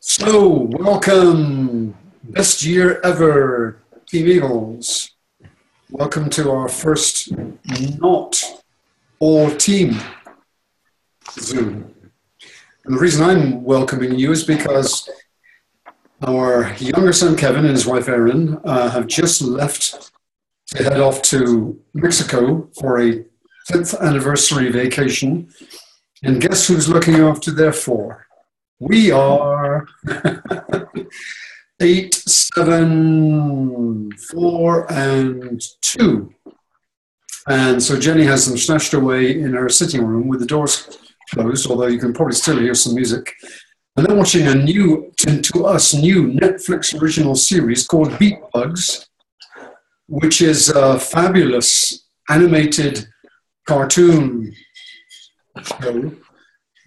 So, welcome, best year ever, Team Eagles. Welcome to our first not all team Zoom. And the reason I'm welcoming you is because our younger son Kevin and his wife Erin have just left to head off to Mexico for a 10th anniversary vacation. And guess who's looking after their four? We are 8, 7, 4, and 2. And so Jenny has them snatched away in her sitting room with the doors closed, although you can probably still hear some music. And they're watching a new, to us, new Netflix original series called Beat Bugs, which is a fabulous animated cartoon show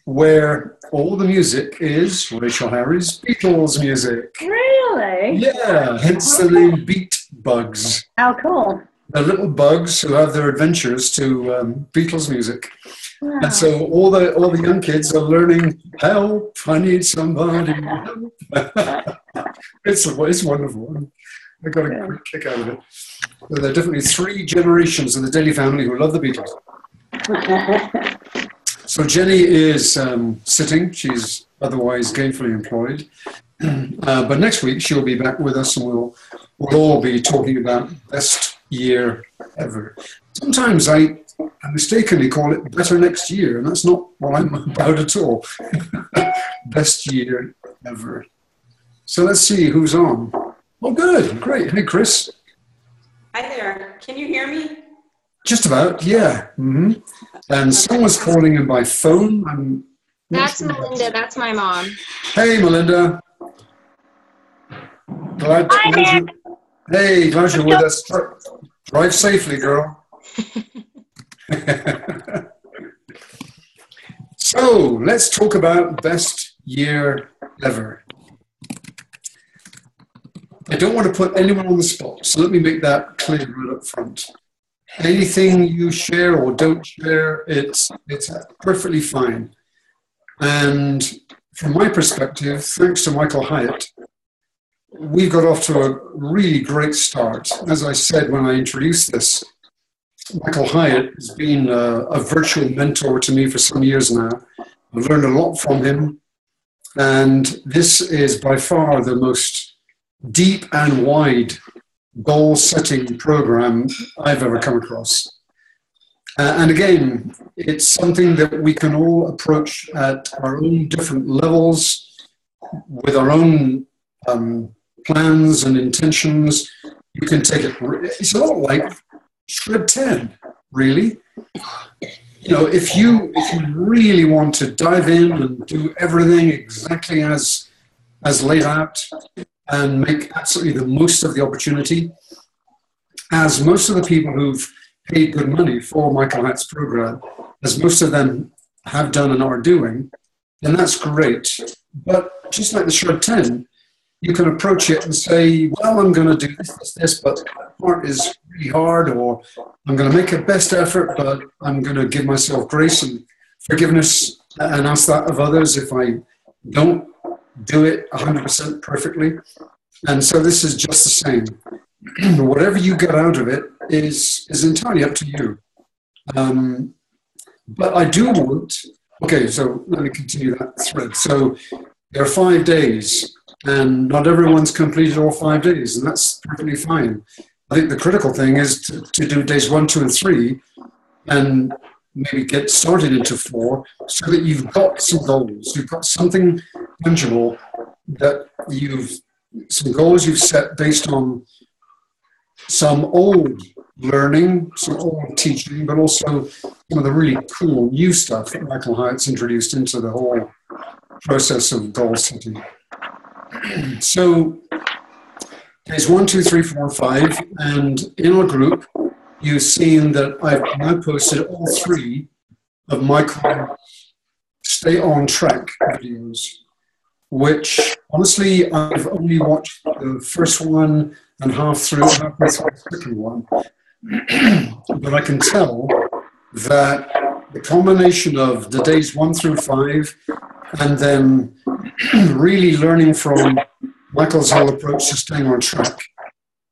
where all the music is Rachel Harry's Beatles music. Really? Yeah, hence the name Beat Bugs. How cool. They're little bugs who have their adventures to Beatles music. Wow. And so all the young kids are learning, help, I need somebody. Help. It's wonderful. I got a great kick out of it. So there are definitely 3 generations of the Daly family who love the Beatles. So Jenny is sitting. She's otherwise gainfully employed. But next week she'll be back with us and we'll all be talking about best year ever. Sometimes I mistakenly call it better next year, and that's not what I'm about at all. Best year ever. So let's see who's on. Oh, good. Great. Hey, Chris. Hi there. Can you hear me? Just about, yeah. Mm-hmm. And someone's calling in by phone. That's Melinda. That's my mom. Hey, Melinda. Glad you're with us. Drive safely, girl. So, let's talk about best year ever. I don't want to put anyone on the spot, so let me make that clear right up front. Anything you share or don't share, it's perfectly fine. And from my perspective, thanks to Michael Hyatt, we've got off to a really great start. As I said when I introduced this, Michael Hyatt has been a virtual mentor to me for some years now. I've learned a lot from him. And this is by far the most deep and wide goal-setting program I've ever come across. And again, it's something that we can all approach at our own different levels with our own plans and intentions. You can take it, it's a lot like Shred 10, really. You know, if you really want to dive in and do everything exactly as laid out and make absolutely the most of the opportunity, as most of the people who've paid good money for Michael Hyatt's program, as most of them have done and are doing, then that's great. But just like the Shred 10, you can approach it and say, well, I'm going to do this, but that part is really hard, or I'm going to make a best effort, but I'm going to give myself grace and forgiveness and ask that of others if I don't do it 100% perfectly. And so this is just the same. Whatever you get out of it is entirely up to you. But I do want, okay, so let me continue that thread. So there are 5 days, and not everyone's completed all 5 days, and that's perfectly fine. I think the critical thing is to do days 1, 2, and 3, and maybe get started into 4, so that you've got some goals. You've got something tangible that some goals you've set based on some old learning, some old teaching, but also some of the really cool new stuff that Michael Hyatt's introduced into the whole process of goal setting. So days 1, 2, 3, 4, 5, and in our group, you've seen that I've now posted all 3 of Michael's Stay on Track videos, which honestly I've only watched the first one and halfway through the second one. But I can tell that the combination of the days 1 through 5 and then really learning from Michael's whole approach to staying on track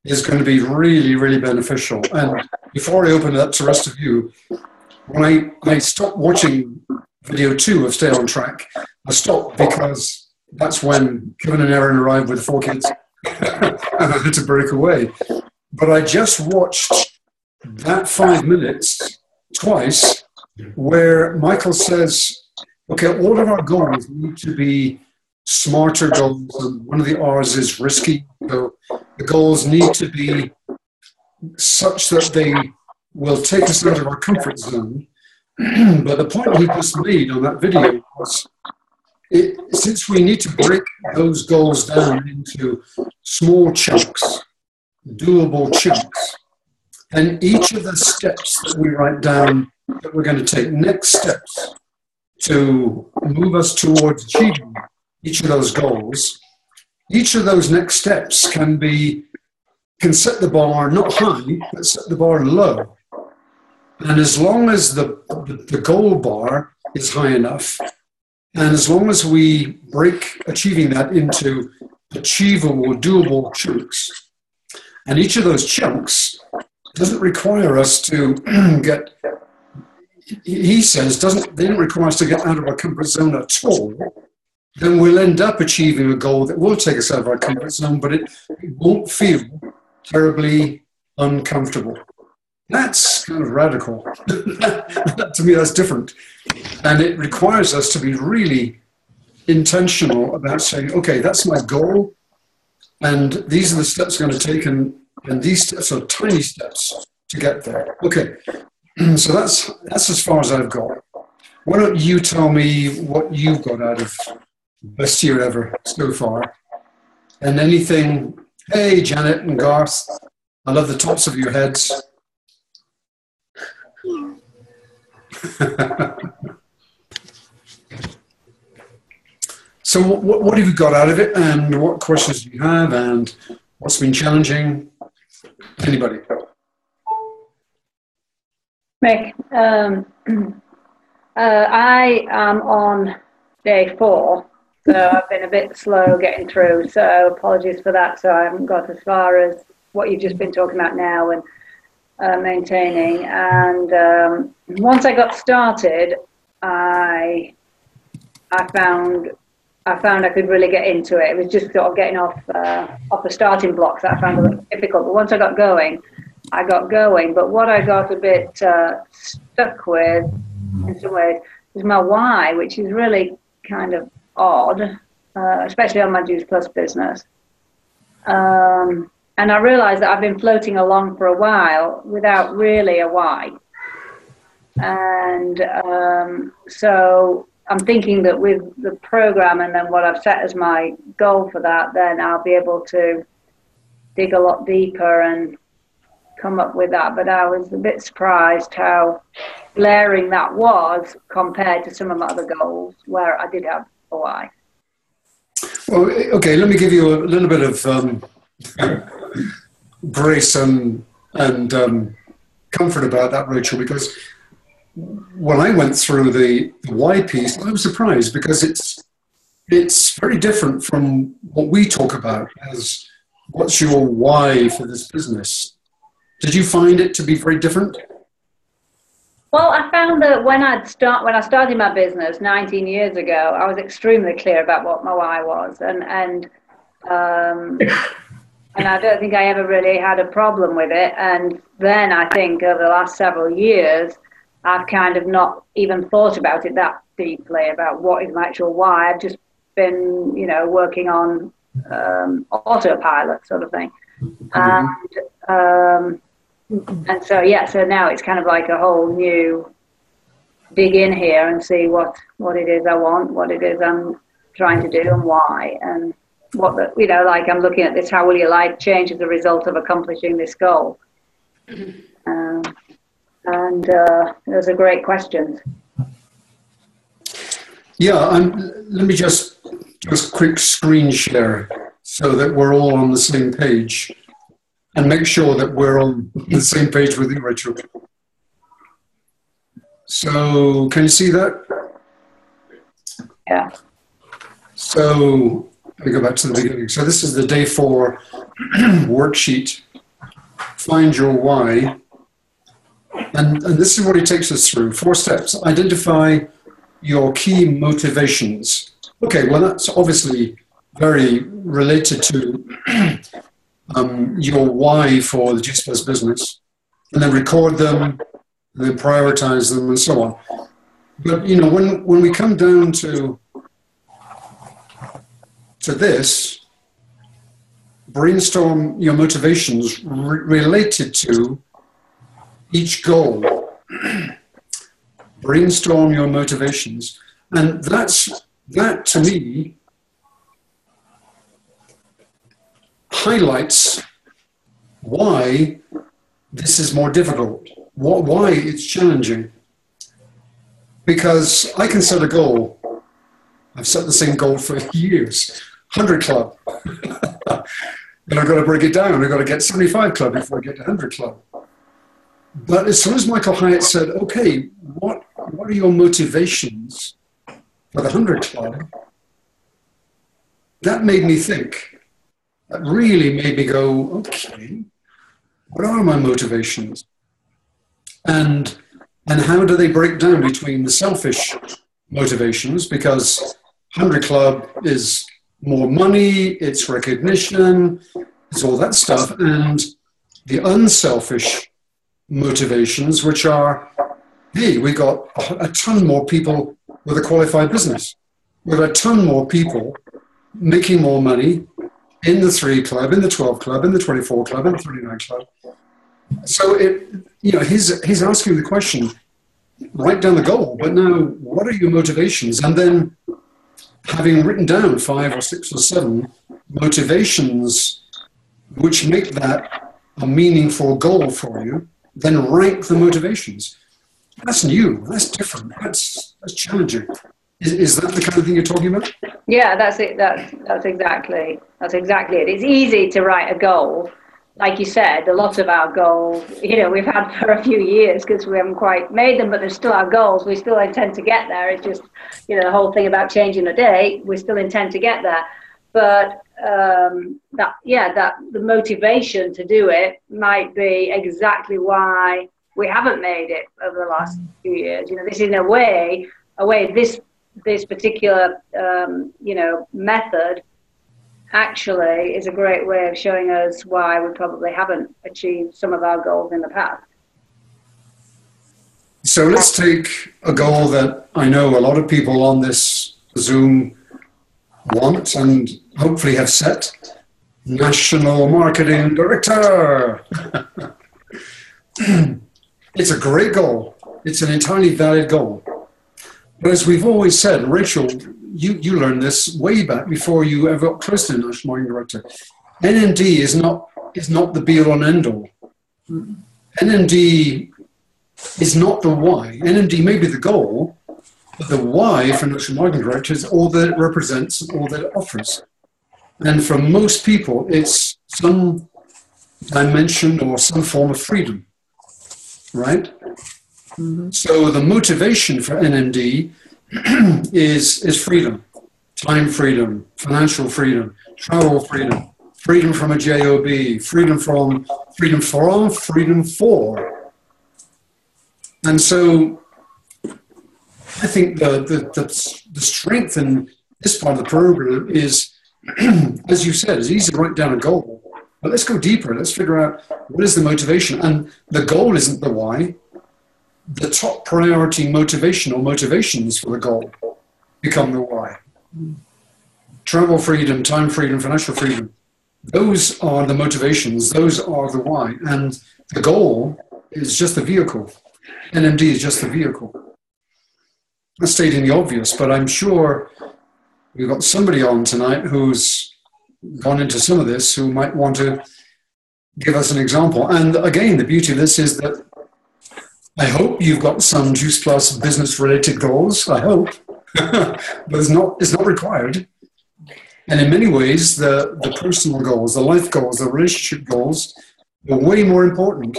is going to be really, really beneficial. And before I open it up to the rest of you, when I stopped watching video 2 of Stay on Track, I stopped because that's when Kevin and Erin arrived with 4 kids and I had to break away. But I just watched that 5 minutes twice where Michael says, okay, all of our goals need to be smarter goals, and one of the R's is risky. So the goals need to be such that they will take us out of our comfort zone. But the point he just made on that video was, since we need to break those goals down into small chunks, doable chunks, and each of the steps that we write down that we're going to take, next steps to move us towards achieving each of those goals, each of those next steps can set the bar not high, but set the bar low. And as long as the goal bar is high enough, and as long as we break achieving that into achievable, doable chunks, and each of those chunks doesn't require us to get, he says, they don't require us to get out of our comfort zone at all, then we'll end up achieving a goal that will take us out of our comfort zone, but it won't feel terribly uncomfortable. That's kind of radical. To me, that's different. And it requires us to be really intentional about saying, okay, that's my goal, and these are the steps I'm going to take, and these steps are tiny steps to get there. Okay, so that's as far as I've got. Why don't you tell me what you've got out of best year ever so far? And anything, hey, Janet and Garth, I love the tops of your heads. So what have you got out of it, and what questions do you have, and what's been challenging? Anybody? Mick, I am on day 4, so I've been a bit slow getting through, so apologies for that. So I haven't got as far as what you've just been talking about now and maintaining. And once I got started, I found I could really get into it. It was just sort of getting off the starting blocks that I found a little difficult. But once I got going. But what I got a bit stuck with, in some ways, is my why, which is really kind of odd, especially on my Juice Plus business. And I realized that I've been floating along for a while without really a why. And so I'm thinking that with the program and then what I've set as my goal for that, then I'll be able to dig a lot deeper and come up with that. But I was a bit surprised how glaring that was compared to some of my other goals where I did have a why. Well, okay, let me give you a little bit of grace and comfort about that, Rachel, because when I went through the why piece, I was surprised because it's very different from what we talk about as what's your why for this business. Did you find it to be very different? Well, I found that when I started my business 19 years ago, I was extremely clear about what my why was, and I don't think I ever really had a problem with it. And then I think over the last several years, I've kind of not even thought about it that deeply about what is my actual why. I've just been, working on autopilot sort of thing. And so now it's kind of like a whole new dig in here and see what it is I want, what it is I'm trying to do, and why, and what like I'm looking at this, how will your life change as a result of accomplishing this goal? And those are great questions. Yeah, let me just quick screen share so that we're all on the same page, and make sure that we're on the same page with you, Rachel. So, can you see that? Yeah. So let me go back to the beginning. So this is the day 4 worksheet. Find your why. And this is what he takes us through. 4 steps. Identify your key motivations. Okay, well, that's obviously very related to your why for the GSPAS business. And then record them, and then prioritize them, and so on. But, you know, when we come down to this, brainstorm your motivations related to each goal. Brainstorm your motivations. And that to me highlights why this is more difficult, why it's challenging. Because I can set a goal. I've set the same goal for years. 100 club. And I've got to break it down. I've got to get 75 club before I get to 100 club. But as soon as Michael Hyatt said, okay, what are your motivations for the 100 club? That made me think. That really made me go, okay, what are my motivations? And how do they break down between the selfish motivations? Because 100 Club is more money, it's recognition, it's all that stuff. And the unselfish motivations, which are, hey, we got a ton more people with a qualified business. We've got a ton more people making more money in the 3 Club, in the 12 Club, in the 24 Club, in the 39 Club. So he's asking the question, write down the goal, but now what are your motivations? And then having written down 5 or 6 or 7 motivations which make that a meaningful goal for you, then rank the motivations. That's new, that's different, that's challenging. Is that the kind of thing you're talking about? Yeah, that's it. That's exactly it. It's easy to write a goal. Like you said, a lot of our goals, we've had for a few years because we haven't quite made them, but they're still our goals. We still intend to get there. It's just, the whole thing about changing the date, we still intend to get there. But the motivation to do it might be exactly why we haven't made it over the last few years. This is in a way this particular, method actually is a great way of showing us why we probably haven't achieved some of our goals in the past. So let's take a goal that I know a lot of people on this Zoom want and hopefully have set. National Marketing Director. It's a great goal. It's an entirely valid goal. But as we've always said, Rachel, you learned this way back before you ever got close to National Marketing Director. NMD is not the be-all and end-all. NMD is not the why. NMD may be the goal, but the why for National Marketing Director is all that it represents and all that it offers. And for most people, it's some dimension or some form of freedom, right? Mm-hmm. So the motivation for NMD is freedom, time freedom, financial freedom, travel freedom, freedom from a JOB, freedom for. And so I think the strength in this part of the program is, as you said, it's easy to write down a goal, but let's go deeper. Let's figure out what is the motivation. And the goal isn't the why. The top priority motivation or motivations for the goal become the why. Travel freedom, time freedom, financial freedom. Those are the motivations. Those are the why. And the goal is just the vehicle. NMD is just the vehicle. I'm stating the obvious, but I'm sure we've got somebody on tonight who's gone into some of this who might want to give us an example. And again, the beauty of this is that I hope you've got some Juice Plus business-related goals. I hope, but it's not required. And in many ways, the personal goals, the life goals, the relationship goals are way more important.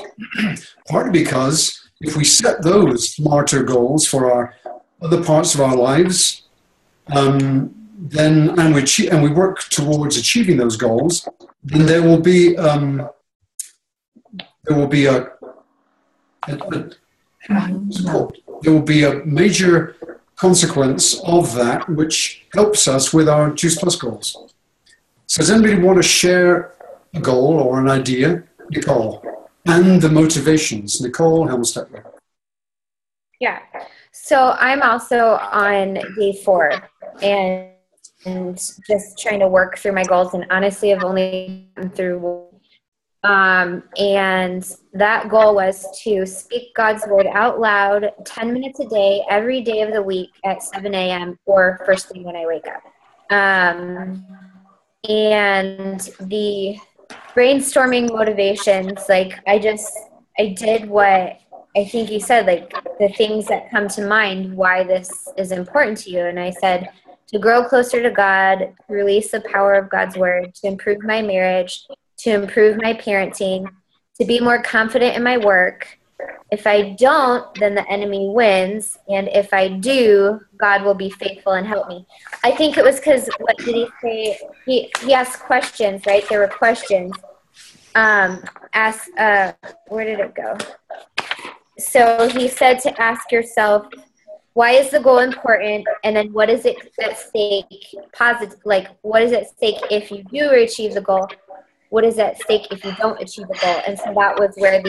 Partly because if we set those smarter goals for our other parts of our lives, then and we work towards achieving those goals, then there will be a there will be a major consequence of that, which helps us with our Juice Plus goals. So does anybody want to share a goal or an idea? Nicole. And the motivations. Nicole Helmstettler. Yeah. So I'm also on day 4 and just trying to work through my goals. And honestly, I've only gotten through one. And that goal was to speak God's word out loud 10 minutes a day, every day of the week at 7 a.m. or first thing when I wake up. And the brainstorming motivations, like I did what I think you said, like the things that come to mind, why this is important to you. And I said, to grow closer to God, to release the power of God's word, to improve my marriage, to improve my parenting, to be more confident in my work. If I don't, then the enemy wins. And if I do, God will be faithful and help me. I think it was because, what did he say? He asked questions, right? There were questions. Where did it go? So he said to ask yourself, why is the goal important? And then what is it at stake? Positive, like what is at stake if you do achieve the goal? What is at stake if you don't achieve the goal? And so that was where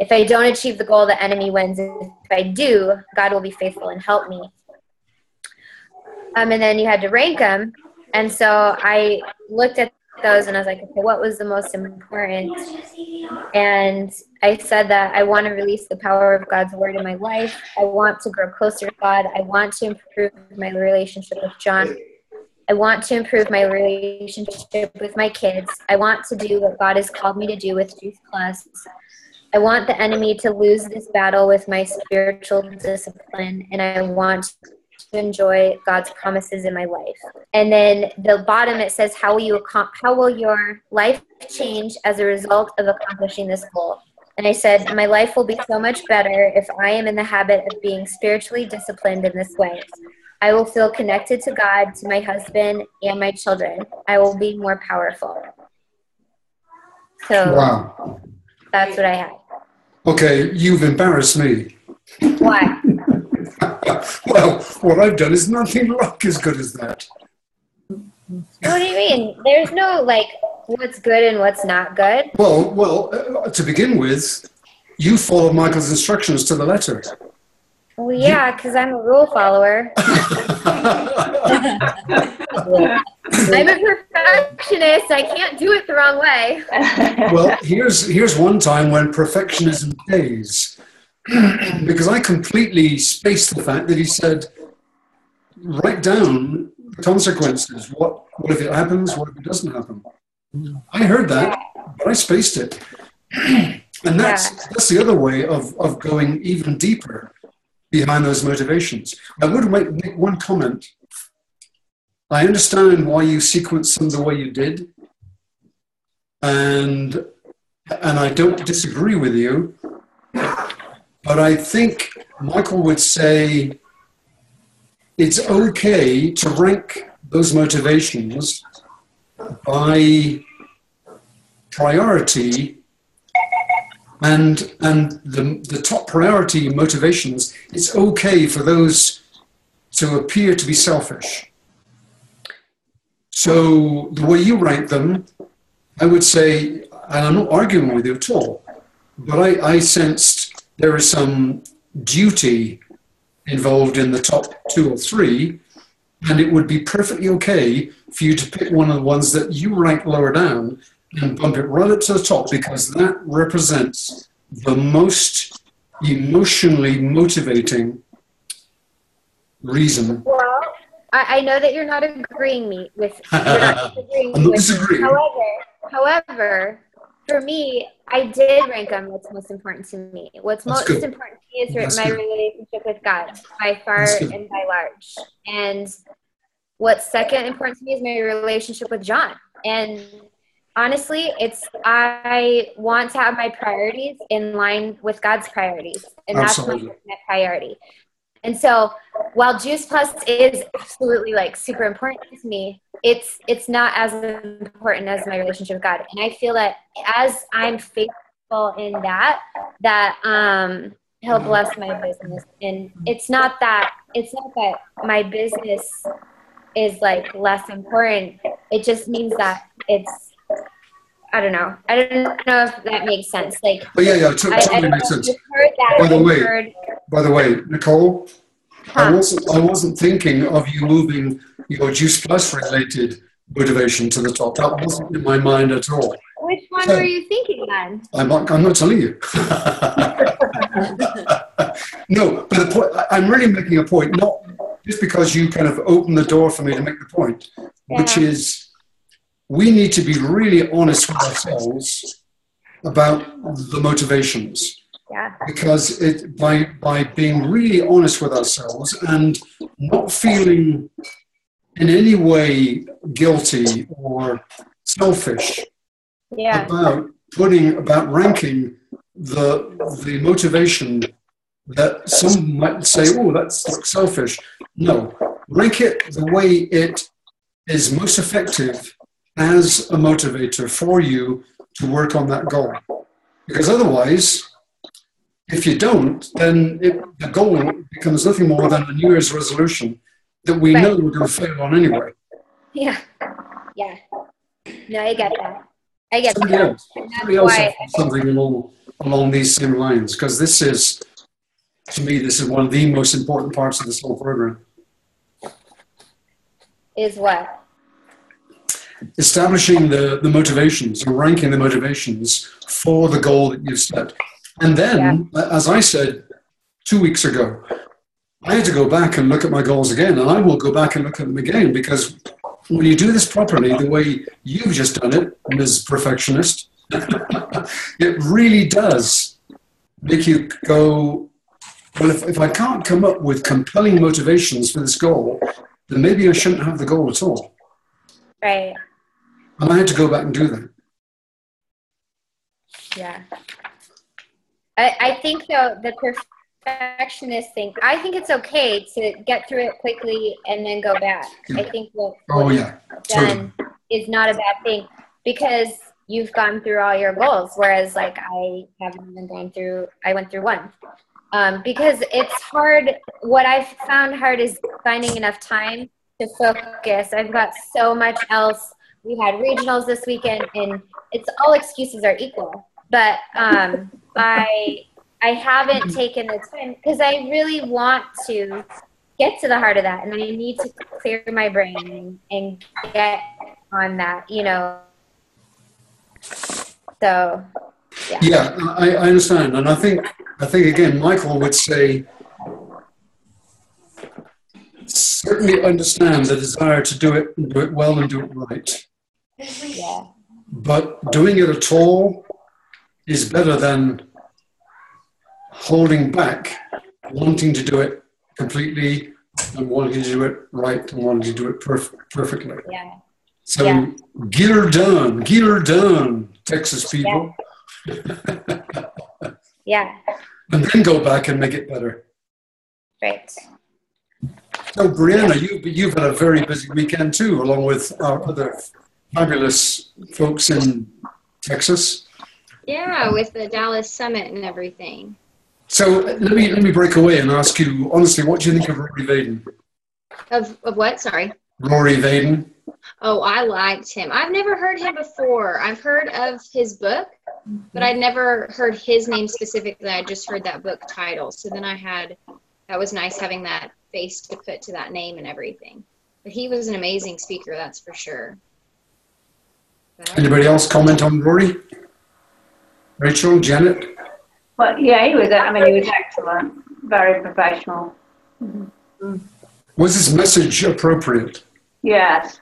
if I don't achieve the goal, the enemy wins. If I do, God will be faithful and help me. And then you had to rank them. And so I looked at those and I was like, okay, what was the most important? And I said that I want to release the power of God's word in my life. I want to grow closer to God. I want to improve my relationship with John. I want to improve my relationship with my kids. I want to do what God has called me to do with Juice Plus. I want the enemy to lose this battle with my spiritual discipline, and I want to enjoy God's promises in my life. And then the bottom, it says, how will your life change as a result of accomplishing this goal? And I said, my life will be so much better if I am in the habit of being spiritually disciplined in this way. I will feel connected to God, to my husband, and my children. I will be more powerful. So wow. That's what I had. Okay, you've embarrassed me. Why? Well, what I've done is nothing like as good as that. What do you mean? There's no, like, what's good and what's not good? Well, to begin with, you followed Michael's instructions to the letter. Well, yeah, because I'm a rule follower. I'm a perfectionist. I can't do it the wrong way. Well, here's one time when perfectionism pays. Because I completely spaced the fact that he said, write down the consequences. What if it happens? What if it doesn't happen? I heard that, but I spaced it. And that's the other way of going even deeper behind those motivations. I would make one comment. I understand why you sequenced them the way you did. And I don't disagree with you. But I think Michael would say it's okay to rank those motivations by priority, and the top priority motivations, it's okay for those to appear to be selfish. So the way you rank them, I would say, and I'm not arguing with you at all, but I sensed there is some duty involved in the top 2 or 3, and it would be perfectly okay for you to pick one of the ones that you rank lower down and bump it right up to the top, because that represents the most emotionally motivating reason. Well, I know that you're not agreeing with. I'm not disagreeing. However, for me, I did rank on what's most important to me. What's most important to me is my relationship with God, by far and by large. And what's second important to me is my relationship with John. And honestly, I want to have my priorities in line with God's priorities. And that's my priority. And so while Juice Plus is absolutely like super important to me, it's not as important as my relationship with God. And I feel that as I'm faithful in that he'll bless my business. And it's not that my business is like less important. It just means that I don't know if that makes sense. Like, but yeah, totally makes sense. You've heard that. By the way, Nicole, Huh. I wasn't thinking of you moving your Juice Plus related motivation to the top. That wasn't in my mind at all. Which one were you thinking then? I'm not telling you. No, but the point, I'm really making a point, not just because you kind of opened the door for me to make the point, which is we need to be really honest with ourselves about the motivations. Yeah. Because by being really honest with ourselves and not feeling in any way guilty or selfish about ranking the motivation that some might say, oh, that's like selfish. No, rank it the way it is most effective as a motivator for you to work on that goal. Because otherwise, if you don't, then the goal becomes nothing more than a New Year's resolution that we know we're going to fail on anyway. Yeah. Yeah. No, I get that. Somebody else has something along these same lines, because this is, to me, this is one of the most important parts of this whole program. Is what? Establishing the motivations and ranking the motivations for the goal that you've set. And then, as I said 2 weeks ago, I had to go back and look at my goals again, and I will go back and look at them again, because when you do this properly, the way you've just done it, Ms. Perfectionist, it really does make you go, well, if I can't come up with compelling motivations for this goal, then maybe I shouldn't have the goal at all. Right. And I had to go back and do that. Yeah. I think, though, the perfectionist thing, I think it's okay to get through it quickly and then go back. I think what done is not a bad thing, because you've gone through all your goals, whereas like I haven't even gone through, I went through one. Because it's hard, what I've found hard is finding enough time to focus. I've got so much else. We had regionals this weekend, and it's all excuses are equal. But I haven't taken the time because I really want to get to the heart of that, and I need to clear my brain and get on that, you know. So, yeah. Yeah, I understand, and I think again, Michael would say, certainly understand the desire to do it well and do it right. Yeah. But doing it at all is better than holding back, wanting to do it completely and wanting to do it right and wanting to do it perfectly. Yeah. So get her done, Texas people. Yeah. And then go back and make it better. Right. So Brianna, you've had a very busy weekend too, along with our other fabulous folks in Texas. Yeah, with the Dallas Summit and everything. So let me break away and ask you honestly, what do you think of Rory Vaden? Of what? Sorry. Rory Vaden. Oh, I liked him. I've never heard him before. I've heard of his book, but I'd never heard his name specifically. I just heard that book title. So then that was nice having that face to put to that name and everything. But he was an amazing speaker, that's for sure. Anybody else comment on Rory? Rachel, Janet? Well, yeah, he was excellent, very professional. Mm-hmm. Was his message appropriate? Yes.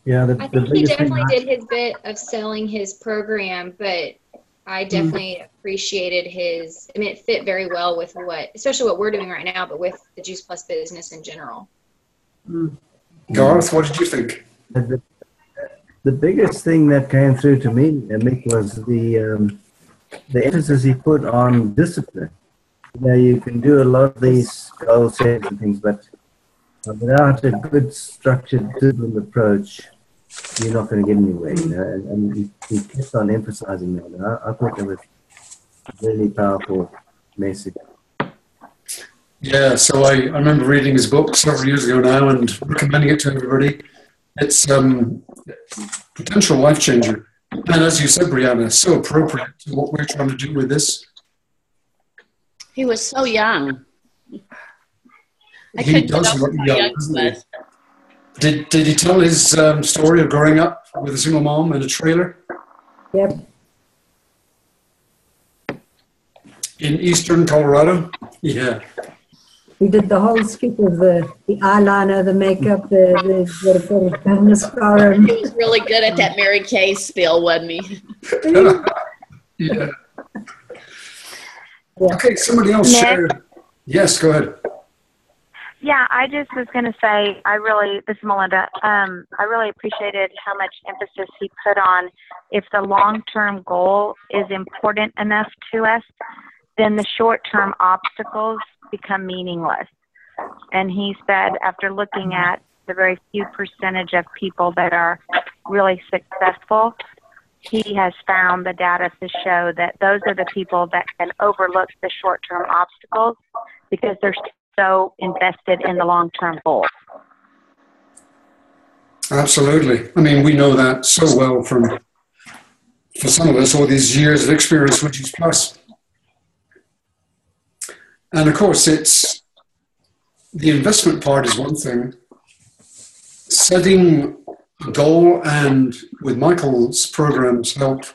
Yeah, I think he definitely did his bit of selling his program, but I definitely appreciated it fit very well with especially what we're doing right now, but with the Juice Plus business in general. Garth, what did you think? The biggest thing that came through to me, Mick, was the emphasis he put on discipline. You can do a lot of these goal sets and things, but without a good structured, disciplined approach, you're not going to get anywhere. And he kept on emphasizing that. And I thought that was a really powerful message. Yeah, so I remember reading his book several years ago now and recommending it to everybody. It's potential life changer. And as you said, Brianna, so appropriate to what we're trying to do with this. He was so young. He does look young, doesn't he? Did he tell his story of growing up with a single mom in a trailer? Yep. In eastern Colorado? Yeah. We did the whole skip of the eyeliner, the makeup, the mascara. He was really good at that Mary Kay spiel, wasn't he? Yeah. Okay, somebody else share. Yes, go ahead. Yeah, I just was going to say, this is Melinda, I really appreciated how much emphasis he put on if the long-term goal is important enough to us, then the short-term obstacles become meaningless. And he said, after looking at the very few percentage of people that are really successful, he has found the data to show that those are the people that can overlook the short-term obstacles because they're so invested in the long-term goal. Absolutely. I mean, we know that so well for some of us, all these years of experience with G+. And of course, it's the investment part is one thing. Setting a goal and with Michael's programs help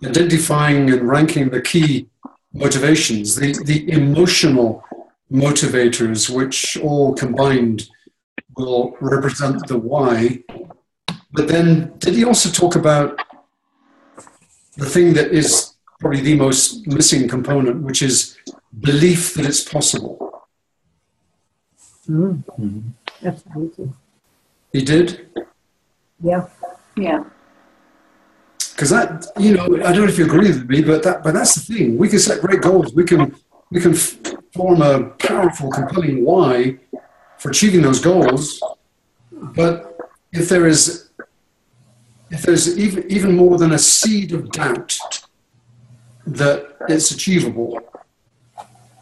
identifying and ranking the key motivations, the emotional motivators, which all combined will represent the why. But then did he also talk about the thing that is probably the most missing component, which is belief that it's possible? Mm-hmm. Absolutely. He did? Yeah. Yeah. Because that, I don't know if you agree with me, but that's the thing. We can set great goals. We can form a powerful, compelling why for achieving those goals. But if there's even more than a seed of doubt that it's achievable,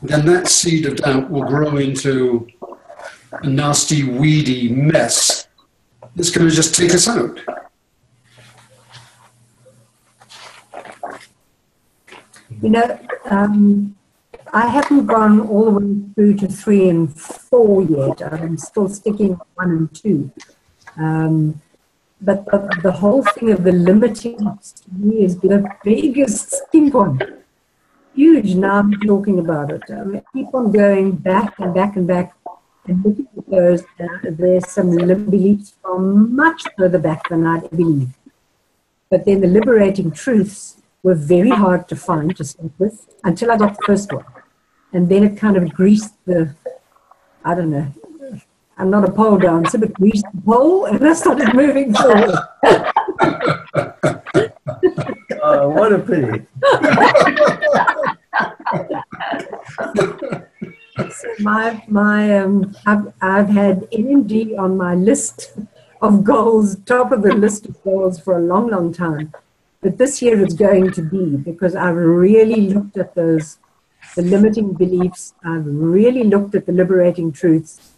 then that seed of doubt will grow into a nasty, weedy mess that's going to just take us out. I haven't gone all the way through to 3 and 4 yet. I'm still sticking with 1 and 2. But the whole thing of the limiting to me is the biggest skin point. Huge. Now I'm talking about it. I keep on going back and back and back and looking at those. There's some beliefs from much further back than I'd believe. But then the liberating truths were very hard to find to start with until I got the first one. And then it kind of greased I don't know, I'm not a pole dancer, but greased the pole and I started moving forward. Oh, what a pity. So I've had NMD on my list of goals, top of the list of goals for a long, long time. But this year it's going to be because I've really looked at the limiting beliefs. I've really looked at the liberating truths.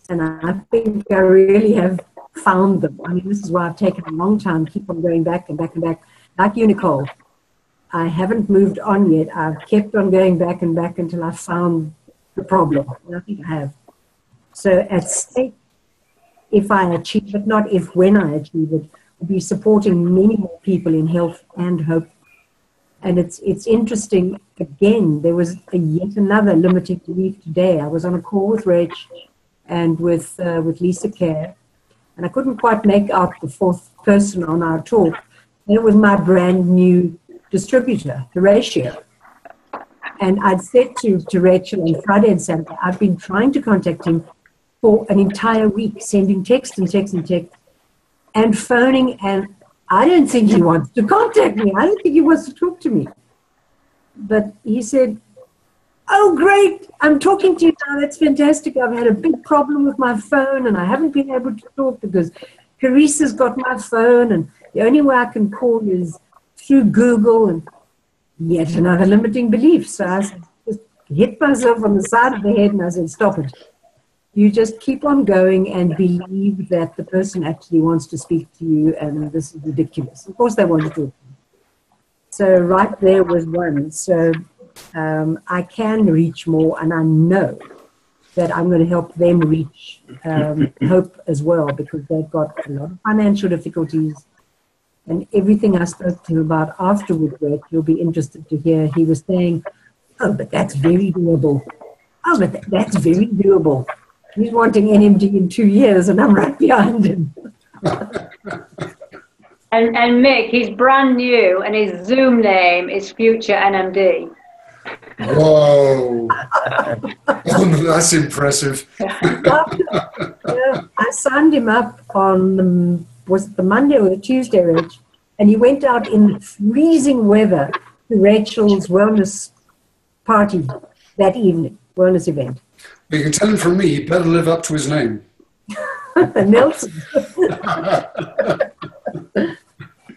And I think I really have found them. I mean, this is why I've taken a long time, keep on going back and back and back. Like you, Nicole, I haven't moved on yet. I've kept on going back and back until I found the problem. And I think I have. So at stake, if I achieve it, not if, when I achieve it, will be supporting many more people in health and hope. And it's interesting, again, there was yet another limiting belief today. I was on a call with Rach and with Lisa Kerr, and I couldn't quite make out the fourth person on our talk. And it was my brand new distributor, Horatio. And I'd said to Rachel on Friday and Saturday, I've been trying to contact him for an entire week, sending text and text and text, and phoning, and I don't think he wants to contact me. I don't think he wants to talk to me. But he said, Oh, great. I'm talking to you now. That's fantastic. I've had a big problem with my phone and I haven't been able to talk because Carissa's got my phone and the only way I can call is through Google and yet another limiting belief. So I just hit myself on the side of the head and I said, stop it. You just keep on going and believe that the person actually wants to speak to you and this is ridiculous. Of course they want to talk to you. So right there was one. So I can reach more, and I know that I'm going to help them reach hope as well because they've got a lot of financial difficulties. And everything I spoke to him about afterward work, you'll be interested to hear. He was saying, oh, but that's very doable. Oh, but that's very doable. He's wanting NMD in 2 years, and I'm right behind him. And Mick, he's brand new, and his Zoom name is Future NMD. Whoa. That's impressive. I signed him up on, was it the Monday or the Tuesday, Rach? And he went out in freezing weather to Rachel's wellness party that evening, wellness event. But you can tell him from me, he better live up to his name. Nelson.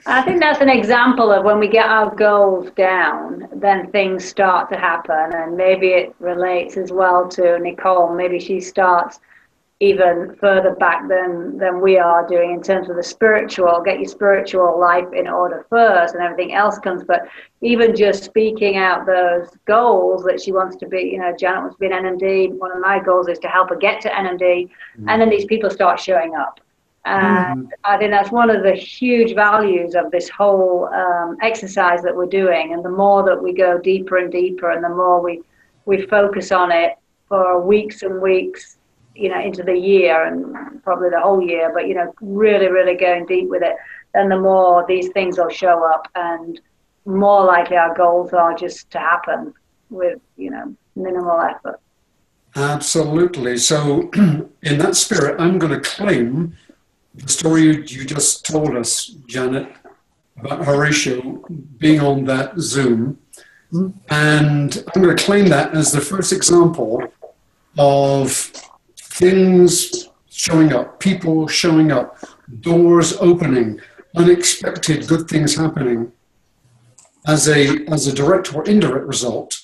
I think that's an example of when we get our goals down, then things start to happen. And maybe it relates as well to Nicole. Maybe she starts even further back than we are doing in terms of the spiritual. Get your spiritual life in order first and everything else comes. But even just speaking out those goals that she wants to be, you know, Janet wants to be an NMD. One of my goals is to help her get to NMD. And then these people start showing up. And I think that's one of the huge values of this whole exercise that we're doing. And the more that we go deeper and deeper and the more we focus on it for weeks and weeks, you know, into the year and probably the whole year, but, you know, really, really going deep with it, then the more these things will show up and more likely our goals are just to happen with, you know, minimal effort. Absolutely. So in that spirit, I'm going to claim the story you just told us, Janet, about Horatio being on that Zoom. And I'm going to claim that as the first example of things showing up, people showing up, doors opening, unexpected good things happening as a direct or indirect result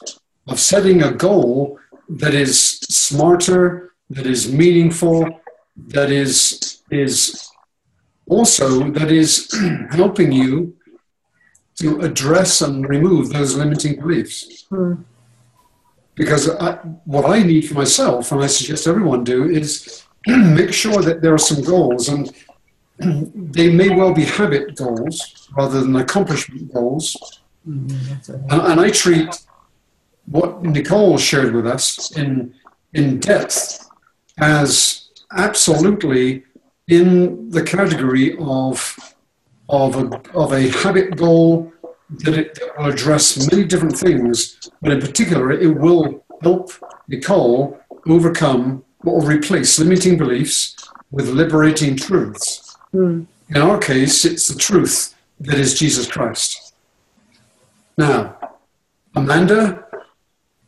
of setting a goal that is smarter, that is meaningful, that is also helping you to address and remove those limiting beliefs. Because what I need for myself, and I suggest everyone do, is make sure that there are some goals, and they may well be habit goals rather than accomplishment goals. And I treat what Nicole shared with us in depth as absolutely in the category of a habit goal that will address many different things, but in particular, it will help Nicole overcome what will replace limiting beliefs with liberating truths. In our case, it's the truth that is Jesus Christ. Now, Amanda,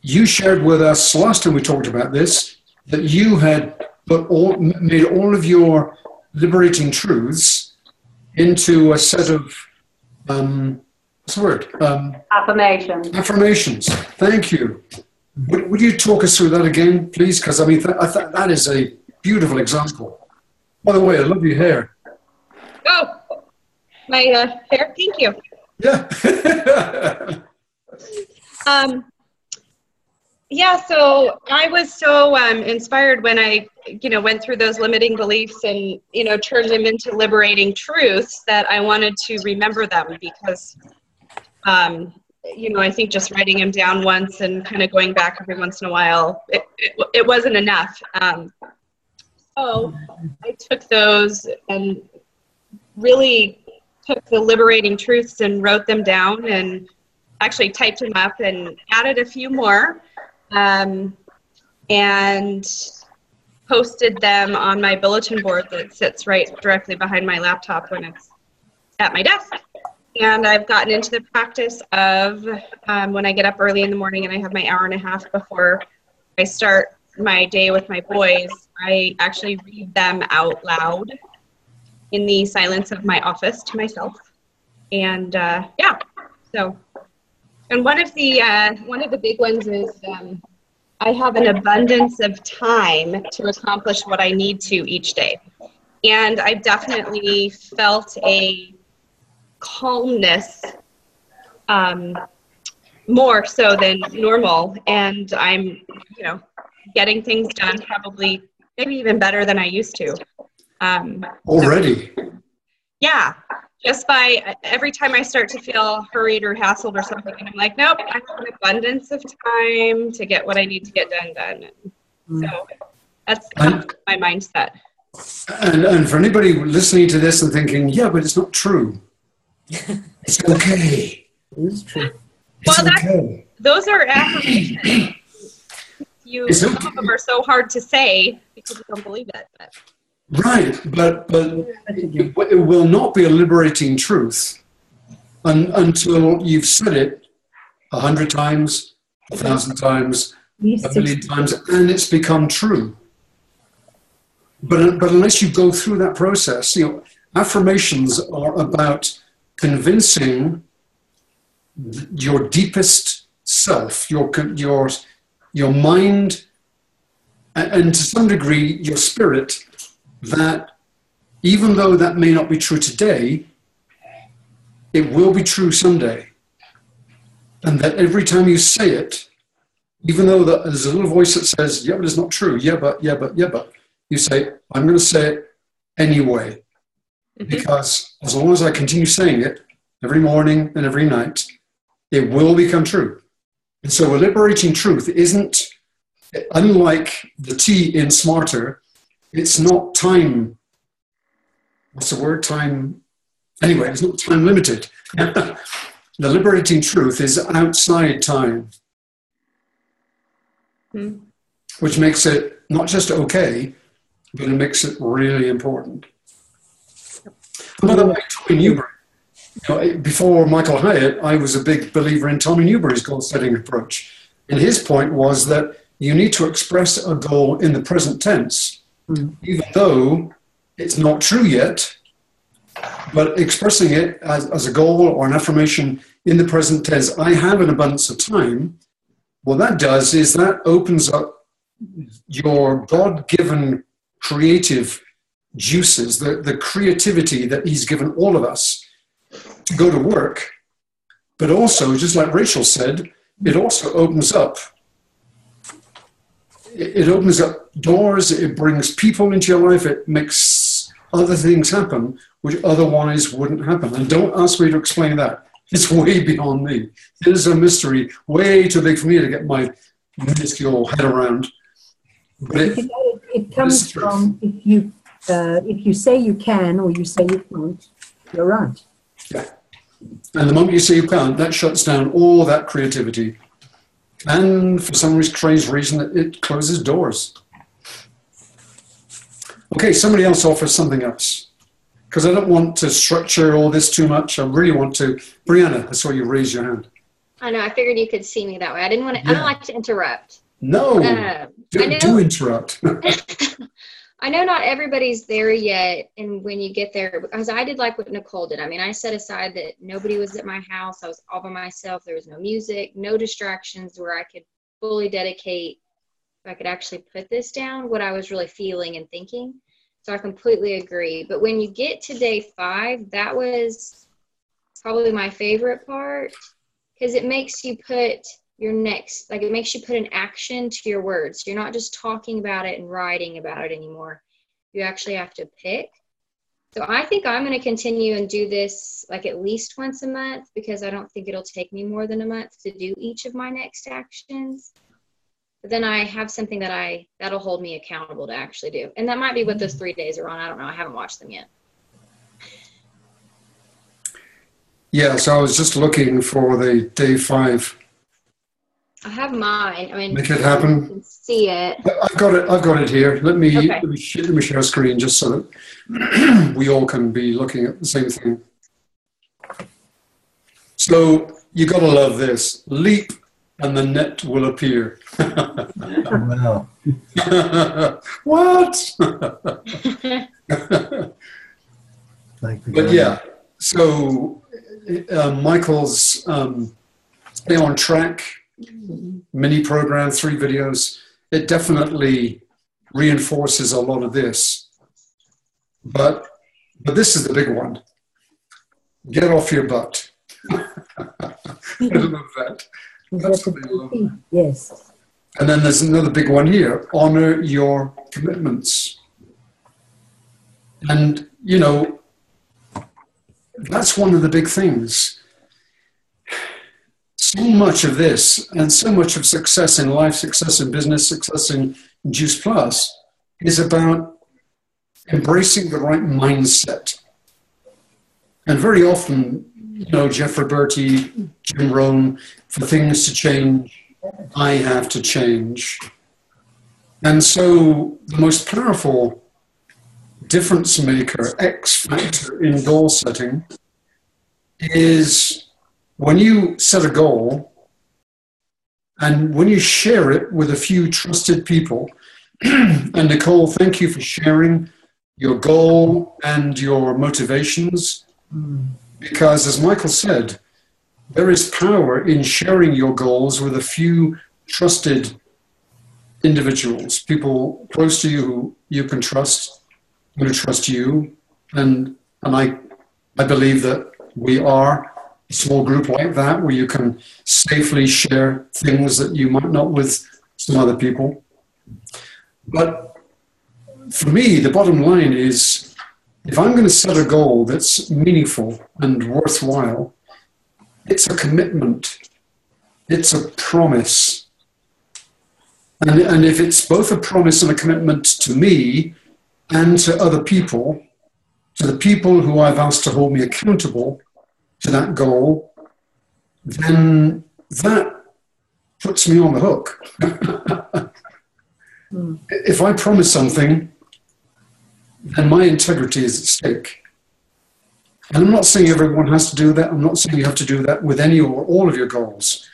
you shared with us last time we talked about this that you had made all of your liberating truths into a set of what's the word? Affirmations. Affirmations. Thank you. Would you talk us through that again, please? Because I mean, I thought that is a beautiful example. By the way, I love your hair. Oh, my hair. Thank you. Yeah. Yeah, so I was so inspired when I, went through those limiting beliefs and, turned them into liberating truths that I wanted to remember them because, I think just writing them down once and kind of going back every once in a while, it wasn't enough. So I took those and really took the liberating truths and wrote them down and actually typed them up and added a few more. And posted them on my bulletin board that sits right directly behind my laptop when it's at my desk. And I've gotten into the practice of when I get up early in the morning and I have my hour and a half before I start my day with my boys, I actually read them out loud in the silence of my office to myself. And yeah, so, and one of the big ones is I have an abundance of time to accomplish what I need to each day. And I've definitely felt a calmness more so than normal. And I'm, getting things done probably maybe even better than I used to. Already? So, yeah. Just by every time I start to feel hurried or hassled or something, and I'm like, nope, I have an abundance of time to get what I need to get done. So that's my mindset. And for anybody listening to this and thinking, yeah, but it's not true. It's okay. It is true. It's okay. Those are affirmations. Some of them are so hard to say because you don't believe it. But. Right, but it will not be a liberating truth until you've said it 100 times, 1,000 times, 1,000,000 times, and it's become true. But unless you go through that process, affirmations are about convincing your deepest self, your mind, and to some degree your spirit, that even though that may not be true today, it will be true someday. And that every time you say it, even though there's a little voice that says, yeah, but it's not true, yeah, but, you say, I'm going to say it anyway. Mm-hmm. Because as long as I continue saying it every morning and every night, it will become true. And so a liberating truth isn't, unlike the T in smarter, it's not time. What's the word? Time. Anyway, it's not time limited. The liberating truth is outside time, which makes it not just okay, but it makes it really important. By the way, Tommy Newberry, before Michael Hyatt, I was a big believer in Tommy Newberry's goal-setting approach. And his point was that you need to express a goal in the present tense, even though it's not true yet, but expressing it as a goal or an affirmation in the present tense, I have an abundance of time. What that does is that opens up your God-given creative juices, the creativity that he's given all of us to go to work. But also, just like Rachel said, it also opens up doors, it brings people into your life, it makes other things happen which otherwise wouldn't happen. And don't ask me to explain that. It's way beyond me. It is a mystery, way too big for me to get my minuscule head around. But it comes from if you say you can or you say you can't, you're right. Yeah. And the moment you say you can't, that shuts down all that creativity. And for some strange reason, it closes doors. Okay, somebody else offers something else. Because I don't want to structure all this too much. I really want to. Brianna, I saw you raise your hand. I know, I figured you could see me that way. I didn't want to, I don't like to interrupt. No, do interrupt. I know not everybody's there yet, and when you get there, because I did like what Nicole did. I mean, I set aside that nobody was at my house. I was all by myself. There was no music, no distractions, where I could fully dedicate, if I could actually put this down, what I was really feeling and thinking. So I completely agree. But when you get to day 5, that was probably my favorite part, because it makes you put it makes you put an action to your words. You're not just talking about it and writing about it anymore. You actually have to pick. So I think I'm going to continue and do this like at least once a month, because I don't think it'll take me more than a month to do each of my next actions. But then I have something that'll hold me accountable to actually do. And that might be what those 3 days are on. I don't know. I haven't watched them yet. Yeah, so I was just looking for the day 5. I have mine. I mean, make it happen. You can see it. I've got it here. Let me share a screen just so that we all can be looking at the same thing. So you got to love this. Leap and the net will appear. Wow. What? But yeah, so Michael's Stay on Track mini program, 3 videos, it definitely reinforces a lot of this. But this is the big one. Get off your butt. I love that. Absolutely love that. Yes. And then there's another big one here. Honor your commitments. And, you know, that's one of the big things. So much of this and so much of success in life, success in business, success in Juice Plus is about embracing the right mindset. And very often, you know, Jeff Roberti, Jim Rohn, for things to change, I have to change. And so the most powerful difference maker, X factor in goal setting is when you set a goal and when you share it with a few trusted people. And Nicole, thank you for sharing your goal and your motivations. Because as Michael said, there is power in sharing your goals with a few trusted individuals, people close to you who you can trust, who trust you. And I believe that we are a small group like that where you can safely share things that you might not with some other people. But for me, the bottom line is, if I'm going to set a goal that's meaningful and worthwhile, it's a commitment. It's a promise. And if it's both a promise and a commitment to me and to other people, to the people who I've asked to hold me accountable to that goal, then that puts me on the hook. If I promise something, then my integrity is at stake. And I'm not saying everyone has to do that. I'm not saying you have to do that with any or all of your goals.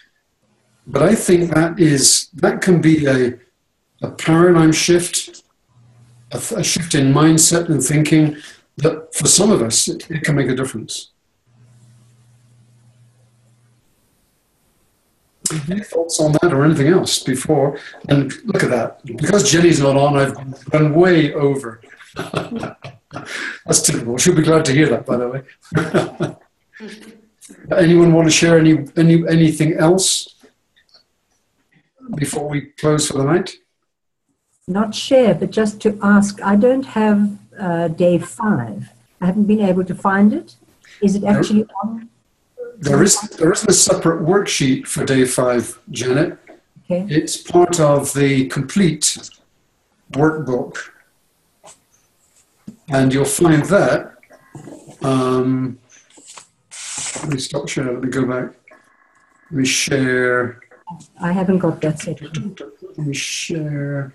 But I think that can be a paradigm shift, a shift in mindset and thinking that for some of us, it can make a difference. Any thoughts on that or anything else before? And look at that. Because Jenny's not on, I've gone way over. That's typical. She'll be glad to hear that, by the way. Anyone want to share anything else before we close for the night? Not share, but just to ask. I don't have day 5. I haven't been able to find it. Is it actually on? There isn't a separate worksheet for day 5, Janet. Okay. It's part of the complete workbook. And you'll find that, let me stop sharing, let me go back. Let me share. I haven't got that set. Let me share.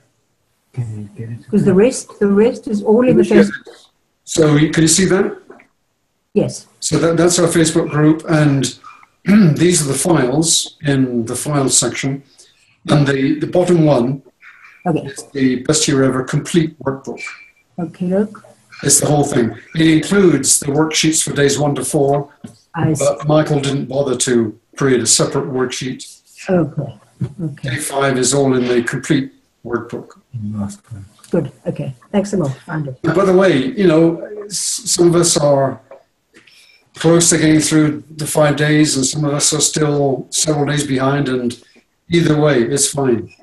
Because the rest is all in the Facebook. So can you see that? Yes. So that's our Facebook group, and these are the files in the files section. And the bottom one is the Best Year Ever complete workbook. Okay, look. It's the whole thing. It includes the worksheets for days 1 to 4, but Michael didn't bother to create a separate worksheet. Okay. Day 5 is all in the complete workbook. Good. Okay. Thanks a lot. Found it. By the way, you know, some of us are close to getting through the 5 days, and some of us are still several days behind. And either way, it's fine.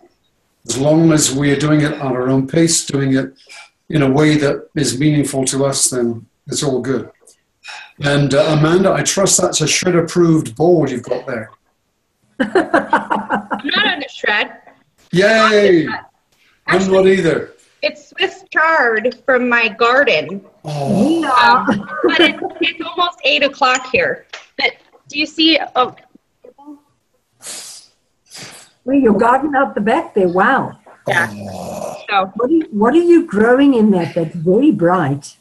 As long as we are doing it at our own pace, doing it in a way that is meaningful to us, then it's all good. And Amanda, I trust that's a shred-approved board you've got there. I'm not on a shred. Yay! I'm not either. It's Swiss chard from my garden. Oh. But it's almost 8 o'clock here. But do you see? Oh. Well, your garden out the back there. Wow. Yeah. So. What are you growing in that? That's very bright.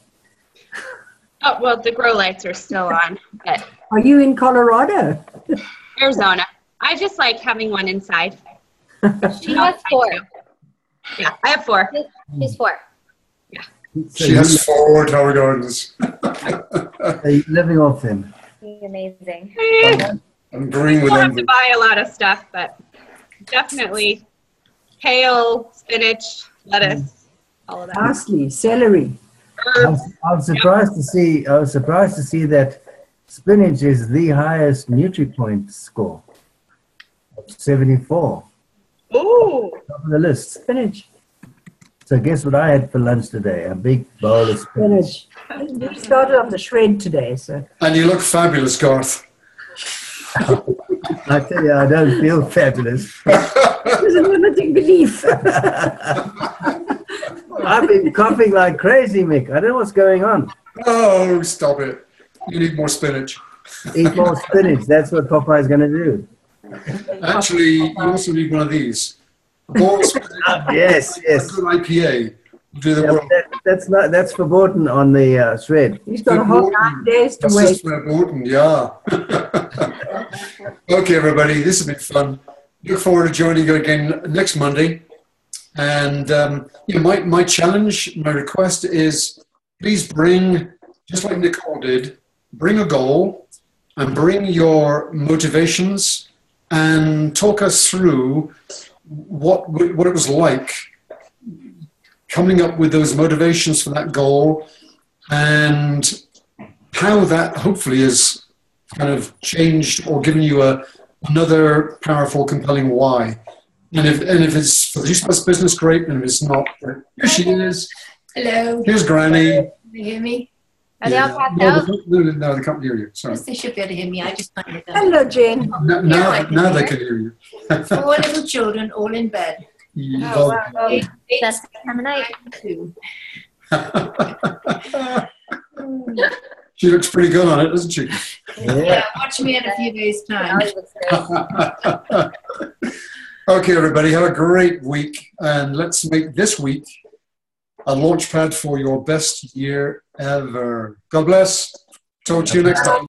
Oh, well, the grow lights are still on, but Are you in Colorado? Arizona. I just like having one inside. She has 4. Yeah, I have 4. She's 4. She has 4 tower gardens. Are you living off them? Amazing. I'm agreeing with I have them. to buy a lot of stuff, but definitely kale, spinach, lettuce, all of that. Parsley, celery. Herbs. I was surprised to see. I was surprised to see that spinach is the highest NutriPoint score, 74, Ooh. top of the list. Spinach. So guess what I had for lunch today? A big bowl of spinach. Spinach. We started on the shred today, so. And you look fabulous, Garth. I tell you, I don't feel fabulous. It was a limiting belief. I've been coughing like crazy, Mick. I don't know what's going on. Oh, stop it. You need more spinach. Eat more spinach. That's what Popeye's going to do. Actually, you also need one of these. More spinach. Yes, A yes. good IPA will do the Yeah, world. that's verboten on the shred. He's got a whole 9 days to That's wait. just important, yeah. Okay, everybody, this has been fun. Look forward to joining you again next Monday. And my challenge, my request is please bring, just like Nicole did, bring a goal and bring your motivations and talk us through what it was like coming up with those motivations for that goal and how that hopefully has kind of changed or given you another powerful, compelling why. And if it's for the Juice Plus business, great. And if it's not, here she is. Hello. Here's Granny. Can you hear me? Are they all passed No, out? they can't hear you. Sorry. Yes, they should be able to hear me. I just find it. Hello, Jen. Now they can hear you. 4 little children all in bed. Well, That's the time of night. she looks pretty good on it, doesn't she? Yeah, watch me in a few days' time. Always looks great. Okay, everybody, have a great week. And let's make this week a launch pad for your best year ever. God bless. Talk to you next time.